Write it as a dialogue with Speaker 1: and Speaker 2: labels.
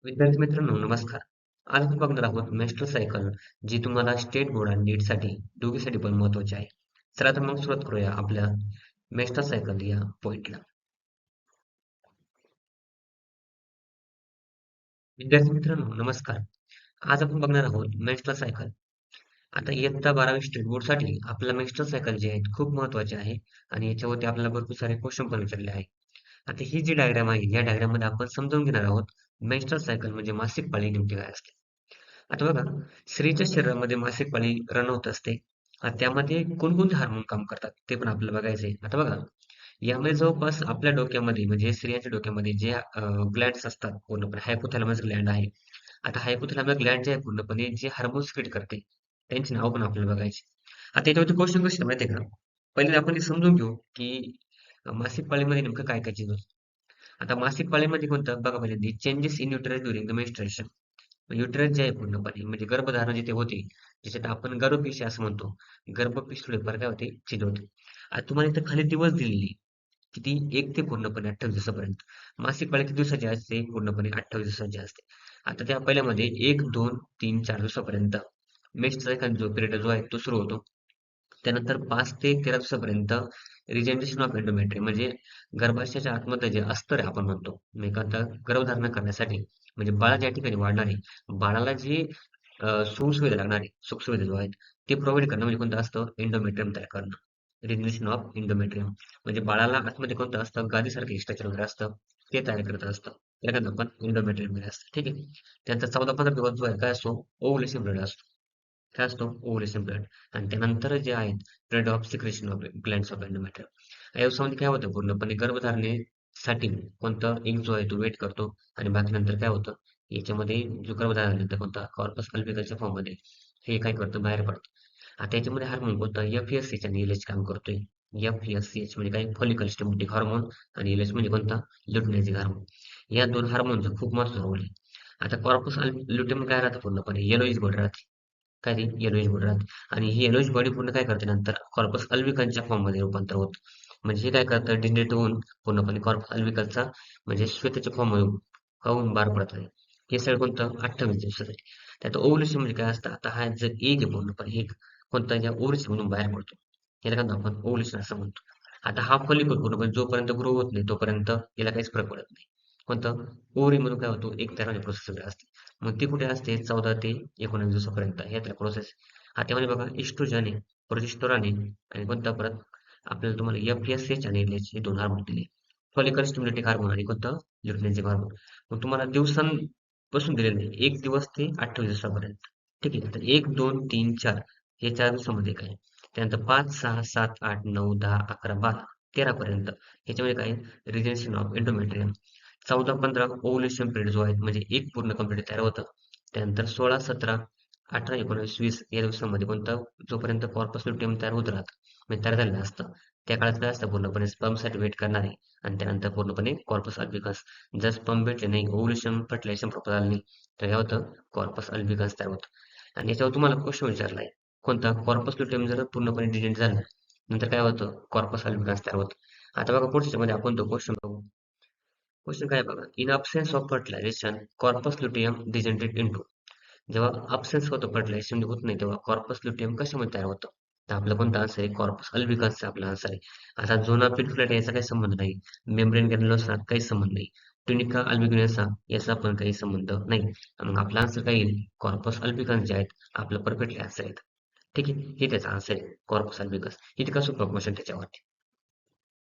Speaker 1: विद्यार्थी मित्रांनो नमस्कार. आज आपण बघणार आहोत मेस्टर सायकल जी तुम्हाला स्टेट बोर्ड आणि नीट साठी दोघीसाठी पण महत्वाची आहे. चला तर मग सुरुवात करूया आपल्या मेस्टर सायकल या पॉइंटला. विद्यार्थी मित्रांनो नमस्कार. आज आपण बघणार आहोत मेस्टर सायकल. आता इयत्ता 12वी स्टेट बोर्ड साठी आपला मेस्टर सायकल जे आहेत खूप महत्वाचे आहे आणि याच्यावरती आपल्याला भरपूर सारे क्वेश्चन पण विचारले आहे. आता ही जी डायग्राम आहे या डायग्राम मध्ये आपण समजून घेणार आहोत मेस्टर सायकल म्हणजे मासिक पाळी नेमकी काय असते. आता बघा, स्त्रीच्या शरीरामध्ये मासिक पाळी रन होत असते. त्यामध्ये कोणकोणते हार्मोन काम करतात ते पण आपल्याला बघायचंय. आता बघा, यामध्ये जवळपास आपल्या डोक्यामध्ये म्हणजे स्त्रियांच्या डोक्यामध्ये जे ग्लँड्स असतात पूर्णपणे हायपोथॅलॅमस ग्लँड आहे. आता हायपोथॅलॅमस ग्लँड जे आहे पूर्णपणे जे हार्मोन सिक्रेट करते, त्यांची नाव पण आपल्याला बघायची. आता याच्यावरती क्वेश्चन कसे आहेत माहिती आहे का? पहिले आपण हे समजून घेऊ की मासिक पाळीमध्ये नेमकं काय काय चेंज होतं. आता मासिक पाळीमध्ये कोणतं बघा पहिल्यांदा changes in uterus during the menstruation. Uterus जे आहे पूर्णपणे म्हणजे गर्भधारणा जिथे होते, ज्याच्यात आपण गर्भपिशवी असं म्हणतो. गर्भपिशवी थोडीफार काय होते, छिद्र. आता तुम्हाला इथं खाली दिवस दिलेली, किती 1 ते पूर्णपणे 28 दिवसापर्यंत. मासिक पाळी किती दिवसाची असते? पूर्णपणे 28 दिवसाची असते. आता त्या पहिल्यामध्ये 1, 2, 3, 4 दिवसापर्यंत मेन्स्ट्रुअल सायकल जो पिरियड जो आहे तो सुरू होतो. त्यानंतर 5 ते 13 दिवसापर्यंत रिजनरेशन ऑफ एंडोमेट्रियम म्हणजे गर्भाशयाच्या आतमध्ये जे अस्तर आहे आपण म्हणतो. म्हणजे आता गर्भधारणा करण्यासाठी म्हणजे बाळ ज्या ठिकाणी वाढणार आहे, बाळाला जी सुखसुविधा लागणार आहे, सुखसुविधा जो आहेत, ते प्रोव्हाईड करणं म्हणजे कोणतं असतं? एंडोमेट्रियम तयार करणं. रिजनरेशन ऑफ एंडोमेट्रियम म्हणजे बाळाला आतमध्ये कोणतं असतं? गादीसारखं स्ट्रक्चर वगैरे असतं, ते तयार करत असतं. त्याला आपण एंडोमेट्रियम वगैरे असतं. ठीक आहे. त्यानंतर 14-15 दिवस जो आहे काय असतो? ओव्हुलेशन पिरियड असतो. काय असतो? Ovulation period. आणि त्यानंतर जे आहेत period of secretion of glands of endometrium. या दिवसामध्ये काय होतं? पूर्णपणे गर्भधारणेसाठी कोणता एग जो आहे तो वेट करतो आणि बाकी नंतर काय होतं? याच्यामध्ये जो गर्भधारणेनंतर कोणता कॉर्पस अल्बिकसच्या फॉर्ममध्ये हे काय करतं? बाहेर पडतं. आता याच्यामध्ये हार्मोन कोणता? एफ-एस-एच आणि एल-एच काम करतोय. एफ-एस-एच म्हणजे काय? फॉलिकल स्टिम्युलेटिंग हार्मोन आणि एल-एच म्हणजे कोणता? Luteinising hormone. या 2 हार्मोनचा खूप महत्त्वाचा रोल आहे. आता कॉर्पस ल्युटियम काय राहतं पूर्णपणे? येलोइश बॉडी राहते. काय ती येलोइश बॉडी राहते आणि ही येलोइश बॉडी पूर्ण काय करते नंतर कॉर्पस अल्बिकसच्या फॉर्ममध्ये रूपांतर होतं. म्हणजे हे काय करतं डिनेट होऊन पूर्णपणे कॉर्पस अल्बिकसचा म्हणजे श्वेताच्या फॉर्ममध्ये होऊन बाहेर पडत आहे. हे सगळं कोणतं 28 दिवसाचं आहे. त्यात ओव्ह्युलेशन म्हणजे काय असतं आता हा जर एग आहे पूर्णपणे एग कोणता या ओव्हरीच्या मधून बाहेर पडतो. याला काय म्हणतो आपण ओव्ह्युलेशन असं म्हणतो. आता हा फॉलिकल पूर्णपणे जोपर्यंत ग्रो होत नाही तोपर्यंत याला काहीच फरक पडत नाही. कोणतं ओव्हरीमधून काय होतो एक तयार होण्याची प्रोसेस वगैरे असते. मग ती कुठे असते 14 ते 19 दिवसापर्यंत हे त्या प्रोसेस. आता त्यामध्ये बघा इस्ट्रोजन आहे, प्रोजेस्टेरॉन आहे आणि कोणता परत आपल्याला तुम्हाला एफ-एस-एच आणि एल-एच हे 2 हार्मोन दिले. फॉलिकल स्टिम्युलेटिंग हार्मोन आणि कोणतं ल्युटिनायझिंग हार्मोन. मग तुम्हाला दिवसांपासून दिलेले नाही 1 दिवस ते 28 दिवसापर्यंत. ठीक आहे. तर 1, 2, 3, 4 हे 4 दिवसामध्ये काय? त्यानंतर 5, 6, 7, 8, 9, 10, 11, 12, 13 पर्यंत ह्याच्यामध्ये काय? रिजेनेशन ऑफ एंडोमेट्रियम. 14-15 ओव्ह्युलेशन पिरियड जो आहे म्हणजे एक पूर्ण कंप्लीट तयार होतं. त्यानंतर 16, 17, 18, 19, 20 या दिवसामध्ये कोणता जोपर्यंत कॉर्पस ल्युटियम तयार होत राहतं, म्हणजे तयार झालेलं असतं. त्या काळात काय असतं पूर्णपणे स्पर्मसाठी वेट करणारे आणि त्यानंतर पूर्णपणे कॉर्पस अल्बिकस. जर स्पर्म भेटले नाही, ओव्ह्युलेशन, फर्टिलायझेशन प्रॉपर झालं नाही, तर काय होतं? कॉर्पस अल्बिकस तयार होतं. आणि याच्यावर तुम्हाला क्वेश्चन विचारलाय, कोणता? कॉर्पस ल्युटियम जर पूर्णपणे डिलीट झालं, नंतर काय होतं? कॉर्पस अल्बिकस तयार होतं. आता बघा पुढच्या मध्ये आपण तो क्वेश्चन बघू. क्वेश्चन काय बघा in absence of fertilisation corpus luteum degenerate into जेव्हा absence होतं फर्टिलायझेशन होत नाही तेव्हा कॉर्पस luteum कशामध्ये तयार होतं तर आपला कोणता आन्सर आहे कॉर्पस अल्बिकसचा आपला आन्सर आहे. आता झोना पिटफ्लॅट याचा काही संबंध नाही, मेम्ब्रेन ग्रॅन्युलोसा काही संबंध नाही, ट्युनिका अल्बिग्युलोसा याचा पण काही संबंध नाही. मग आपला आन्सर काय येईल कॉर्पस अल्बिकस जे आहेत आपलं परफेक्टली आन्सर आहे. ठीक आहे हे त्याचा आन्सर आहे कॉर्पस अल्बिकस. इतका सोपा क्वेश्चन त्याच्यावरती.